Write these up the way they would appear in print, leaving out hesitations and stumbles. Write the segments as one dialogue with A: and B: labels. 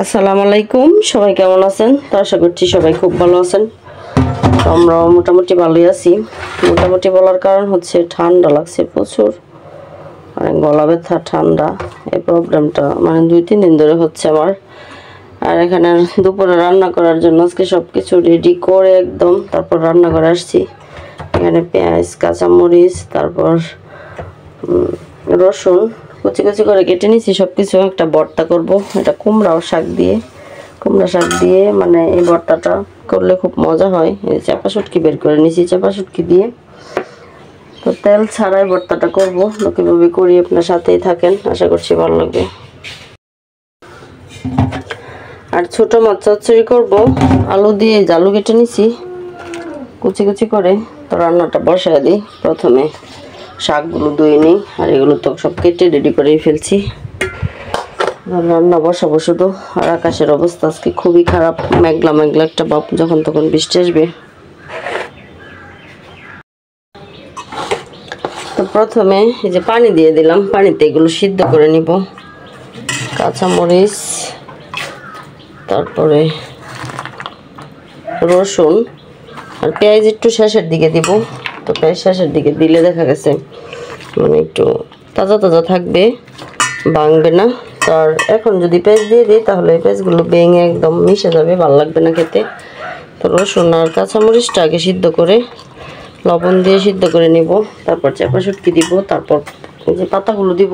A: আসসালামু আলাইকুম, সবাই কেমন আছেন? তো আশা করছি সবাই খুব ভালো আছেন। তো আমরা মোটামুটি ভালোই আছি। মোটামুটি বলার কারণ হচ্ছে ঠান্ডা লাগছে প্রচুর, মানে গলা ব্যথা ঠান্ডা, এই প্রবলেমটা মানে 2-3 দিন ধরে হচ্ছে আমার। আর এখানে দুপুরে রান্না করার জন্য আজকে সব কিছু রেডি করে একদম তারপর রান্না করে আসছি। এখানে পেঁয়াজ, কাঁচামরিচ, তারপর রসুন কুচি কুচি করে কেটে নিয়েছি। সব কিছু একটা ভর্তা করব, এটা কুমড়া শাক দিয়ে মানে এই ভর্তাটা করলে খুব মজা হয়। এই চাপা শুটকি বের করে নিয়েছি, চাপা শুটকি দিয়ে। তো তেল ছাড়াই ভর্তাটা করব, কীভাবে করি আপনার সাথেই থাকেন, আশা করছি ভালো লাগবে। আর ছোটো মাছ চচ্চড়ি করব, আলু দিয়ে আলু কেটে নিয়েছি কুচি কুচি করে। তো রান্নাটা বসায় দিই, প্রথমে শাকগুলো ধুয়ে নিই, আর এগুলো তো সব কেটে রেডি করেই ফেলছি। রান্না বসাবো শুধু। আর আকাশের অবস্থা আজকে খুবই খারাপ, মেঘলা মেঘলা একটা ভাব, যখন তখন বৃষ্টি আসবে। তো প্রথমে এই যে পানি দিয়ে দিলাম, পানিতে এগুলো সিদ্ধ করে নিব। কাঁচামরিচ, তারপরে রসুন আর পেঁয়াজ একটু শেষের দিকে দিব। তো পেঁয়াজ শেষের দিকে দিলে দেখা গেছে মানে একটু তাজা তাজা থাকবে, ভাঙবে না। আর এখন যদি পেঁয়াজ দিয়ে দিই তাহলে পেঁয়াজগুলো ভেঙে একদম মিশে যাবে, ভালো লাগবে না খেতে। তো রসুন আর কাঁচামরিচটা আগে সিদ্ধ করে লবণ দিয়ে সিদ্ধ করে নিব, তারপর চাপা শুটকি দিব, তারপর এই যে পাতাগুলো দিব।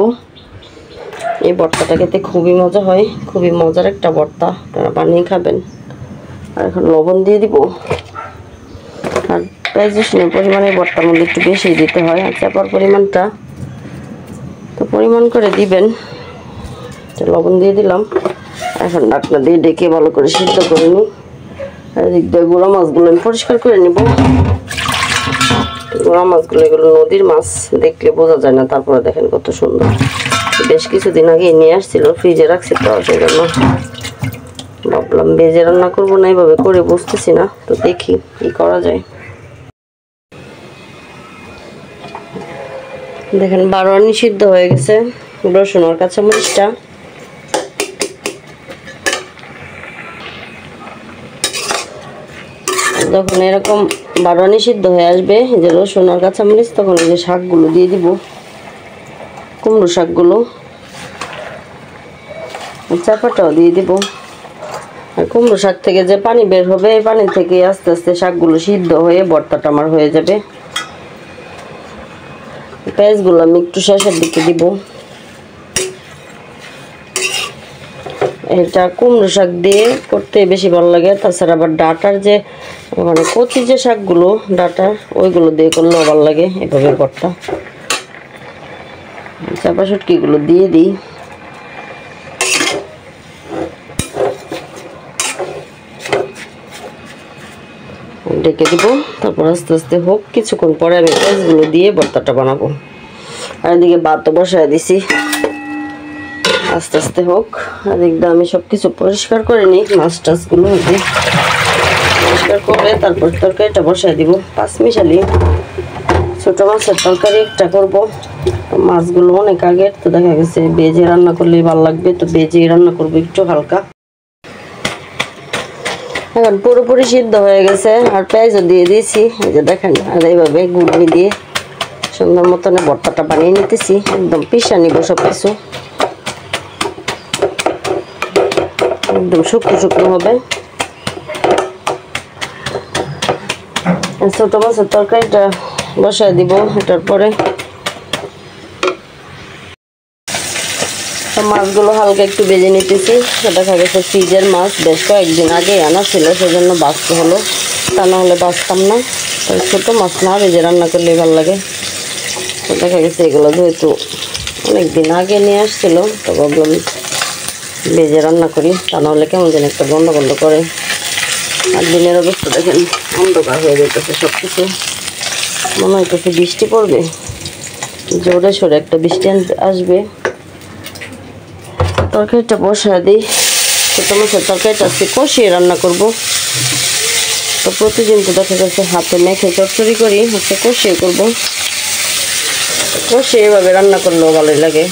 A: এই ভর্তাটা খেতে খুবই মজা হয়, খুবই মজার একটা ভর্তা, আপনারা বানিয়ে খাবেন। আর এখন লবণ দিয়ে দিব। আর পেঁয়াজ রসুনের পরিমাণে ভর্তার মধ্যে একটু বেশি দিতে হয়, আর চাপার পরিমাণটা তো পরিমাণ করে দিবেন। লবণ দিয়ে দিলাম, এখন ঢাকনা দিয়ে ডেকে ভালো করে সিদ্ধ করে নিই। আর এদিক দিয়ে গুঁড়া মাছগুলো আমি পরিষ্কার করে নিব। গুঁড়া মাছগুলো এগুলো নদীর মাছ, দেখলে বোঝা যায় না, তারপরে দেখেন কত সুন্দর। বেশ কিছুদিন আগে নিয়ে আসছিল, ফ্রিজে রাখছি, তো সেই জন্য ভাবলাম ভেজে রান্না করবো না, এইভাবে করে বুঝতেছি না, তো দেখি কি করা যায়। দেখেন 12 আনি সিদ্ধ হয়ে গেছে রসুন আর কাঁচামরিচটা। যখন এরকম 12 আনি সিদ্ধ হয়ে আসবে এই যে রসুন আর কাঁচামরিচ, তখন এই যে শাকগুলো দিয়ে দিব, কুমড়ো শাকগুলো, চাপাটাও দিয়ে দিব। আর কুমড়ো শাক থেকে যে পানি বের হবে, এই পানি থেকে আস্তে আস্তে শাকগুলো সিদ্ধ হয়ে ভর্তাটা আমার হয়ে যাবে। পেঁয়াজগুলো আমি একটু শেষের দিকে দিব। এটা কুমড়ো শাক দিয়ে করতে বেশি ভালো লাগে, তাছাড়া আবার ডাটার যে মানে কচি যে শাকগুলো ডাটার, ওইগুলো দিয়ে করলেও ভালো লাগে এভাবে ভর্তা। চাপা শুটকিগুলো দিয়ে দিই। ডেকে দিব, তারপর আস্তে আস্তে হোক, কিছুক্ষণ পরে আমি পেঁয়াজগুলো দিয়ে ভর্তাটা বানাবো। আর এদিকে ভাতও বসায় দিছি, আস্তে আস্তে হোক। আর এদিকে আমি সব কিছু পরিষ্কার করে নিই, মাছ টাছগুলো পরিষ্কার করে তারপর তরকারিটা বসায় দিব। 5 মিশালি ছোটো মাছের তরকারি একটা করবো। মাছগুলো অনেক আগের, তো দেখা গেছে ভেজে রান্না করলেই ভালো লাগবে, তো ভেজে রান্না করবো একটু হালকা। এখন পুরোপুরি সিদ্ধ হয়ে গেছে, আর পেঁয়াজও দিয়ে দিয়েছি, এই যে দেখেন। আর এইভাবে গুঁড়ি দিয়ে সুন্দর মতন ভর্তাটা বানিয়ে নিতেছি, একদম পিষা নিব সব কিছু, একদম শুকনো শুকনো হবে। ছোটো মাছের তরকারিটা বসায় দিব। এটার পরে মাছগুলো হালকা একটু ভেজে নিতেছি। দেখা গেছে ফ্রিজের মাছ বেশ কয়েকদিন আগে আনা ছিল, সেজন্য বাঁচতে হলো, তা না হলে বাঁচতাম না। ছোটো মাছ না ভেজে রান্না করলে ভালো লাগে। তো দেখা গেছে এগুলো যেহেতু অনেকদিন আগে নিয়ে আসছিল, তো ভাবলাম ভেজে রান্না করি, তা নাহলে কেমন যেন একটা গন্ধ গন্ধ করে। আর দিনের অবস্থা দেখেন, অন্ধকার হয়ে যেতেছে সব কিছু, মনে হইতেছে বৃষ্টি পড়বে, জোরে সোরে একটা বৃষ্টি আসবে। তরকারিটা বসায় দিই। ছোটো মাছের তরকারিটা আজকে কষিয়ে রান্না করব। তো প্রতিদিন তো দেখা যাচ্ছে হাতে মেখে চচ্চড়ি করি, হচ্ছে কষিয়ে করবো। কষিয়ে এভাবে রান্না করলেও ভালোই লাগে।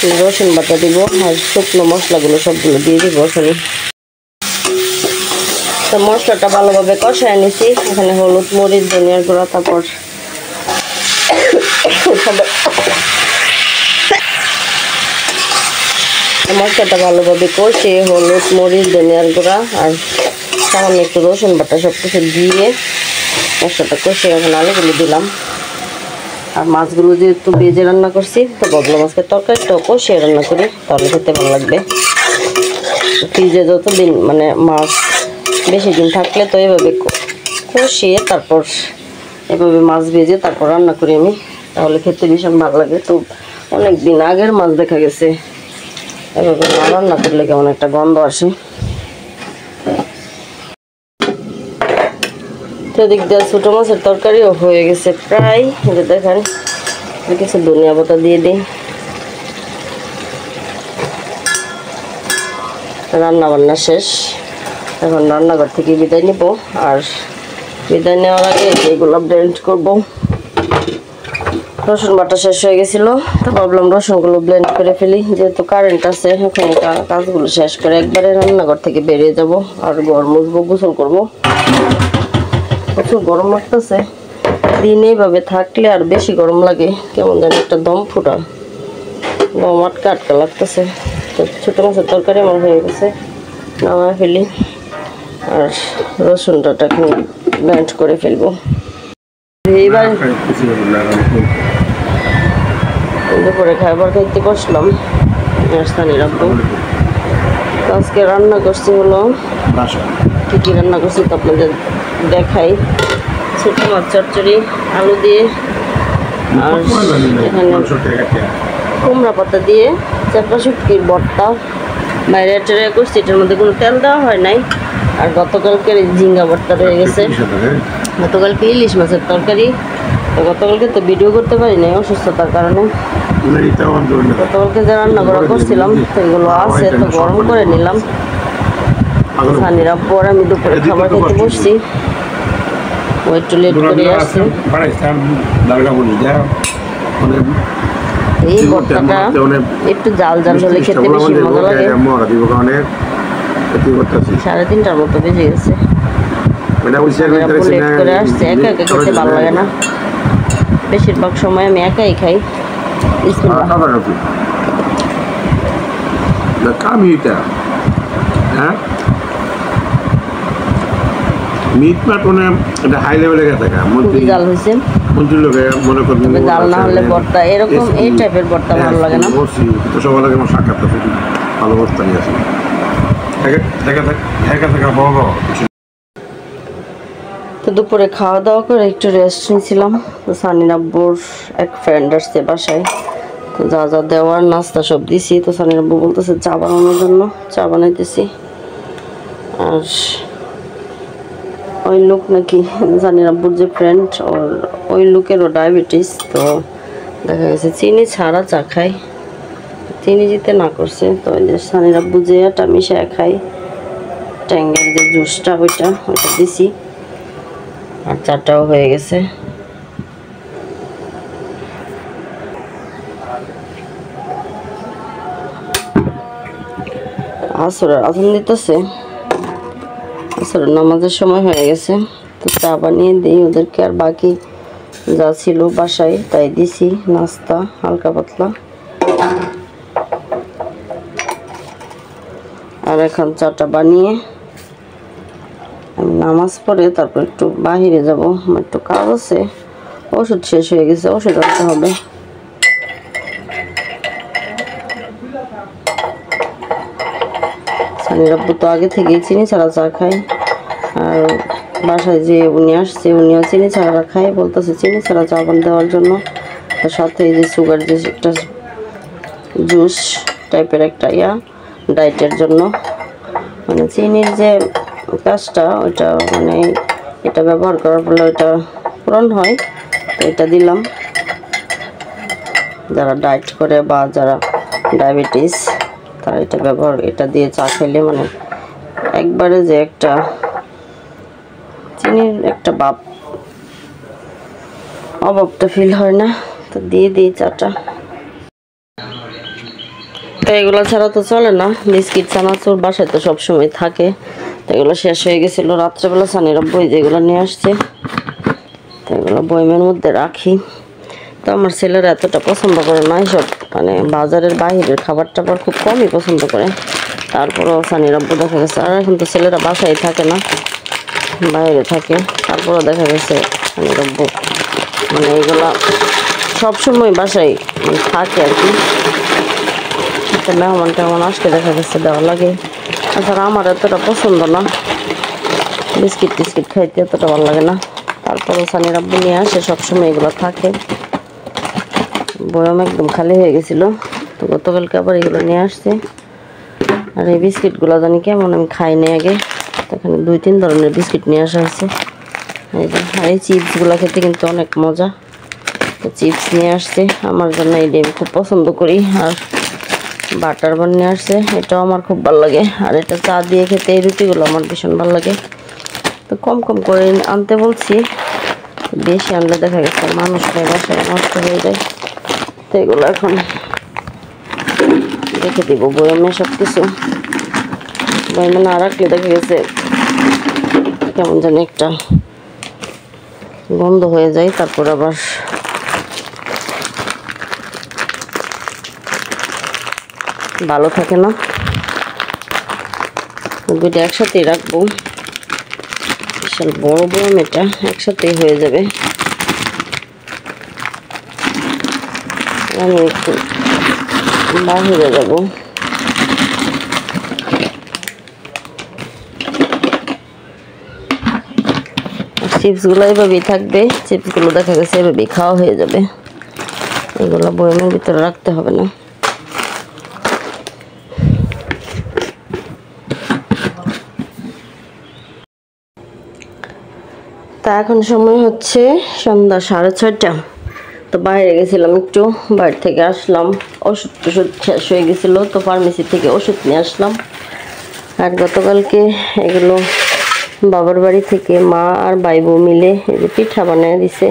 A: রসুন বাটা দিব আর শুকনো মশলাগুলো সবগুলো দিয়ে দিব আসলে। তো মশলাটা ভালোভাবে কষায় নিছি। এখানে হলুদ, মরিচ, ধনিয়ার গুঁড়া, তারপর মশলাটা ভালোভাবে কষিয়ে হলুদ, মরিচ, ধনিয়ার গুঁড়া আর সামান্য একটু রসুন বাটা সব কিছু দিয়ে মশলাটা কষিয়ে এখন আলুগুলো দিলাম। আর মাছগুলো যেহেতু ভেজে রান্না করছি, তো বগলা মাছকে তরকারিটাও কষিয়ে রান্না করি, তাহলে খেতে ভালো লাগবে। ফ্রিজে যতদিন মানে মাছ বেশি দিন থাকলে তো এভাবে কষিয়ে তারপর এভাবে মাছ ভেজে তারপর রান্না করি আমি, তাহলে খেতে ভীষণ ভালো লাগে। তো অনেক দিন আগের মাছ দেখা গেছে এভাবে না রান্না করলে কেমন একটা গন্ধ আসে। এদিক দিয়ে ছোটো মাছের তরকারিও হয়ে গেছে প্রায়, দেখেন কিছু ধনিয়া পাতা দিয়ে দিই। রান্না বান্না শেষ, এখন রান্নাঘর থেকে বিদায় নিব। আর বিদায় নেওয়ার আগে এগুলো ব্লেন্ড করব। রসুন বাটা শেষ হয়ে গেছিলো, তো ভাবলাম রসুনগুলো ব্লেন্ড করে ফেলি, যেহেতু কারেন্ট আছে। এখন কাজগুলো শেষ করে একবারে রান্নাঘর থেকে বেরিয়ে যাব আর ঘর মুছবো, গোসল করবো। প্রচুর গরম লাগতেছে, দিন এইভাবে থাকলে আর বেশি গরম লাগে, কেমন যেন একটা দম ফুটা, দম আটকা আটকা লাগতেছে। তো ছোটো মাছের তরকারি আমার হয়ে গেছে, নামায় ফেলি আর রসুনটা এখন ব্লেন্ড করে ফেলবো। এইবার দুপুরে খাবার খাইতে বসলাম স্থানীয় রাখবো। আজকে রান্না করছি হলো, কী কী রান্না করছি তো আপনাদের দেখাই। ছোটো মাছ চচ্চড়ি আলু দিয়ে, আর এখানে কুমড়া পাতা দিয়ে চাপা শুটকির ভর্তা বাইরে টেরে করছি, এটার মধ্যে কোনো তেল দেওয়া হয় নাই। আর গতকালকের ঝিঙ্গা ভর্তা রয়ে গেছে, গতকালকে ইলিশ মাছের তরকারি। তো গতকালকে তো ভিডিও করতে পারি নাই অসুস্থতার কারণে। গতকালকে যে রান্না করা করছিলাম সেগুলো আছে, তো গরম করে নিলাম। সানিরা পর আমি দুপুরে খাবার খেতে বসছি, ও একটু লেট করে আসছে। এই ভর্তাটা একটু জাল জাল হলে খেতে বেশি মজা লাগে। 3:30টার মতো বেজে গেছে, লেট করে আসছে। একা একা খেতে ভালো লাগে না, বেশিরভাগ সময় আমি একাই খাই।
B: মিট মাট মানে এটা হাই লেভেলে গেছে
A: খুবই জাল হয়েছে।
B: মনে করেন
A: জাল না হলে ভর্তা এরকম এই টাইপের ভর্তা ভালো লাগে না।
B: তো সবার লাগে আমার সাক্ষাৎ ভালো ভর্তা নিয়ে আসে
A: তো দুপুরে খাওয়া দাওয়া করে একটু রেস্ট নিয়েছিলাম। তো সানির আব্বুর এক ফ্রেন্ড আসছে বাসায়, তো যা যা দেওয়ার নাস্তা সব দিছি। তো সানির আব্বু বলতেছে চা বানানোর জন্য, চা বানাইতেছি। আর ওই লোক নাকি সানির আব্বুর যে ফ্রেন্ড, ওই লোকেরও ডায়াবেটিস। তো দেখা গেছে চিনি ছাড়া চা খায়, চিনি দিতে না করছে। তো ওই যে সানির আব্বু যে এটা মিশিয়ে খায়, ট্যাঙ্গের যে জুসটা ওইটা দিছি। আর চাটাও হয়ে গেছে। আসরের আজান দিতেছে, আসরের নামাজের সময় হয়ে গেছে। তো চা বানিয়ে দিই ওদেরকে, আর বাকি যা ছিল বাসায় তাই দিছি, নাস্তা হালকা পাতলা। আর এখন চাটা বানিয়ে আমি নামাজ পড়ে তারপর একটু বাহিরে যাব, আমার একটু কাজ আছে। ওষুধ শেষ হয়ে গেছে, ওষুধ আনতে হবে। সানির আব্বু তো আগে থেকেই চিনি ছাড়া চা খায়, আর বাসায় যে উনি আসছে উনিও চিনি ছাড়া খায়, বলতেছে চিনি ছাড়া চা দেওয়ার জন্য। তার সাথে এই যে সুগার যে একটা জুস টাইপের একটা ডায়েটের জন্য, মানে চিনির যে কাজটা ওইটা মানে এটা ব্যবহার করার ফলে ওইটা পূরণ হয়। তো এটা দিলাম, যারা ডায়েট করে বা যারা ডায়াবেটিস তারা এটা দিয়ে চা খেলে মানে একবারে যে একটা চিনির একটা অভাবটা ফিল হয় না। তো দিয়ে দিই চাটা। তো এগুলো ছাড়া তো চলে না, বিস্কিট চানাচুর বাসায় তো সবসময় থাকে। তো এগুলো শেষ হয়ে গেছিলো রাত্রেবেলা, সানিরা বই যেগুলো নিয়ে আসছে তো এগুলো বইমের মধ্যে রাখি। তো আমার ছেলেরা এতটা পছন্দ করে না এসব, মানে বাজারের বাইরের খাবার টাবার খুব কমই পছন্দ করে। তারপরেও সানির আব্বু দেখা গেছে, আর এখন তো ছেলেরা বাসায় থাকে না, বাইরে থাকে, তারপরেও দেখা গেছে সানির আব্বু মানে এগুলা সবসময় বাসায় থাকে আর কি। মেহমান টেহমান আসলে দেখা গেছে দেওয়া লাগে। তাছাড়া আমার এতটা পছন্দ না, বিস্কিট টিস্কিট খাইতে এতটা ভালো লাগে না। তারপরে সানির আব্বু নিয়ে আসে, সবসময় এগুলো থাকে। বয়াম একদম খালি হয়ে গেছিলো, তো গতকালকে আবার এগুলো নিয়ে আসছে। আর এই বিস্কিটগুলো জানি কেমন, আমি খাইনি আগে। তো এখানে 2-3 ধরনের বিস্কিট নিয়ে আসা হয়েছে। এই যে, আর এই চিপসগুলো খেতে কিন্তু অনেক মজা। তো চিপস নিয়ে আসছে আমার জন্য, এই আমি খুব পছন্দ করি। আর বাটার বান নিয়ে আসছে, এটাও আমার খুব ভালো লাগে। আর এটা চা দিয়ে খেতে এই রুটিগুলো আমার ভীষণ ভালো লাগে। তো কম কম করে আনতে বলছি, বেশি আনলে দেখা গেছে মানুষ বাসায় নষ্ট হয়ে যায়। তো এগুলো এখন রেখে দিব বয়ামে সব কিছু। বয়ামে না রাখলে দেখা গেছে কেমন জানি একটা গন্ধ হয়ে যায়, তারপর আবার ভালো থাকে না। দুইটা একসাথেই রাখবো, বিশাল বড় বয়াম, এটা একসাথেই হয়ে যাবে। আমি একটু বাহিরে যাব। চিপসগুলো এভাবেই থাকবে, চিপসগুলো দেখা গেছে এভাবেই খাওয়া হয়ে যাবে, এগুলো বয়ামের ভিতরে রাখতে হবে না। তা এখন সময় হচ্ছে সন্ধ্যা 6:30। তো বাইরে গেছিলাম একটু, বাইরে থেকে আসলাম, ওষুধ টষুধ শেষ হয়ে গেছিলো, তো ফার্মেসি থেকে ওষুধ নিয়ে আসলাম। আর গতকালকে এগুলো বাবার বাড়ি থেকে মা আর ভাই বউ মিলে এই যে পিঠা বানিয়ে দিছে।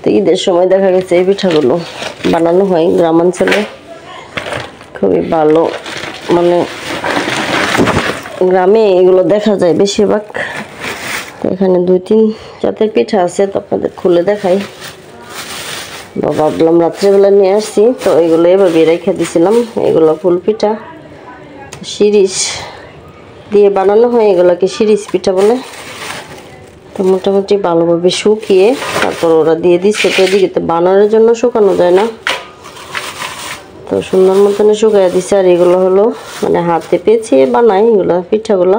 A: তো ঈদের সময় দেখা গেছে এই পিঠাগুলো বানানো হয় গ্রামাঞ্চলে, খুবই ভালো, মানে গ্রামে এগুলো দেখা যায় বেশিরভাগ। তো এখানে 2-3 জাতের পিঠা আছে, তো আপনাদের খুলে দেখাই। ভাবলাম রাত্রেবেলা নিয়ে আসছি, তো এগুলো এভাবে রেখে দিয়েছিলাম। এগুলো ফুল পিঠা, শিরিষ দিয়ে বানানো হয়, এগুলোকে শিরিষ পিঠা বলে। তো মোটামুটি ভালোভাবে শুকিয়ে তারপর ওরা দিয়ে দিচ্ছে। তো এদিকে তো বানানোর জন্য শুকানো যায় না, তো সুন্দর মতন শুকাইয়া দিচ্ছে। আর এগুলো হলো মানে হাতে পেঁচিয়ে বানাই এগুলো পিঠাগুলো,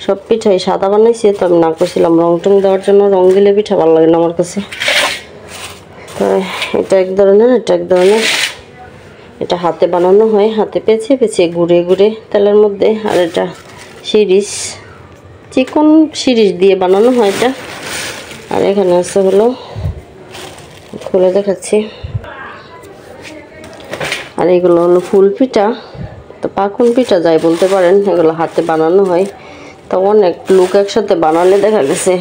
A: সব পিঠাই সাদা বানাইছে। তো আমি না করছিলাম রং টং দেওয়ার জন্য, রং দিলে পিঠা ভালো লাগে না আমার কাছে। তো এটা এক ধরনের, এটা এক ধরনের। এটা হাতে বানানো হয়, হাতে পেঁচিয়ে পেঁচিয়ে ঘুরে ঘুরে তেলের মধ্যে। আর এটা শিরিষ, চিকন শিরিষ দিয়ে বানানো হয় এটা। আর এখানে আছে হলো, খুলে দেখাচ্ছি। আর এগুলো হলো ফুল পিঠা, তো পাকুন পিঠা যাই বলতে পারেন। এগুলো হাতে বানানো হয়, তো অনেক লোক একসাথে বানালে দেখা গেছে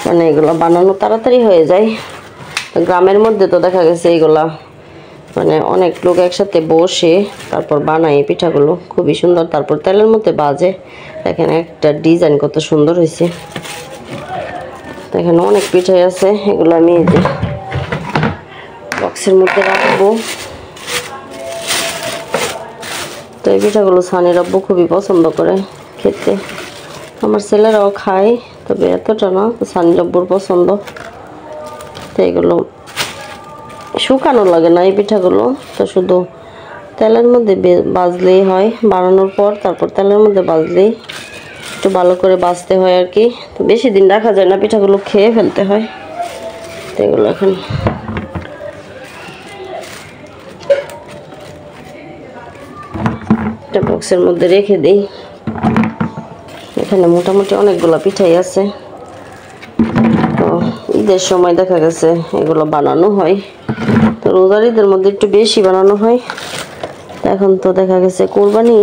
A: মানে এগুলো বানানো তাড়াতাড়ি হয়ে যায়। গ্রামের মধ্যে তো দেখা গেছে এইগুলা মানে অনেক লোক একসাথে বসে তারপর বানায় এই পিঠাগুলো, খুবই সুন্দর। তারপর তেলের মধ্যে বাজে, দেখেন একটা ডিজাইন কত সুন্দর হয়েছে। তো এখানে অনেক পিঠাই আছে, এগুলো আমি এই যে বক্সের মধ্যে রাখবো। তো এই পিঠাগুলো সানির আব্বু খুবই পছন্দ করে খেতে, আমার ছেলেরাও খায়, তবে এতটা না। সানির আব্বুর পছন্দ। তো এগুলো শুকানো লাগে না এই পিঠাগুলো, তো শুধু তেলের মধ্যে ভাজলেই হয়। বানানোর পর তারপর তেলের মধ্যে ভাজলেই একটু ভালো করে ভাজতে হয় আর কি। তো বেশি দিন রাখা যায় না, পিঠাগুলো খেয়ে ফেলতে হয়। তো এগুলো এখন একটা বক্সের মধ্যে রেখে দিই। এখানে মোটামুটি অনেকগুলো পিঠাই আছে। তো ঈদের সময় দেখা গেছে এগুলো বানানো হয়, তো রোজার ঈদের মধ্যে একটু বেশি বানানো হয়। এখন তো দেখা গেছে কোরবানি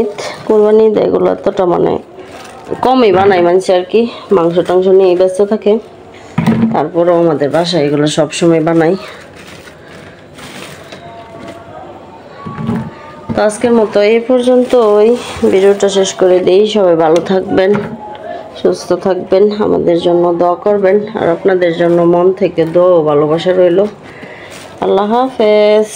A: ঈদ এগুলো এতটা মানে কমই বানাই মানুষ আর কি, মাংস টাংস নিয়ে ব্যস্ত থাকে। তারপরেও আমাদের বাসায় এগুলো সবসময় বানাই। তো আজকের মতো এই পর্যন্তই, ভিডিওটা শেষ করে দিই। সবাই ভালো থাকবেন, সুস্থ থাকবেন, আমাদের জন্য দোয়া করবেন, আর আপনাদের জন্য মন থেকে দোয়া ও ভালোবাসা রইল। আল্লাহ হাফেজ।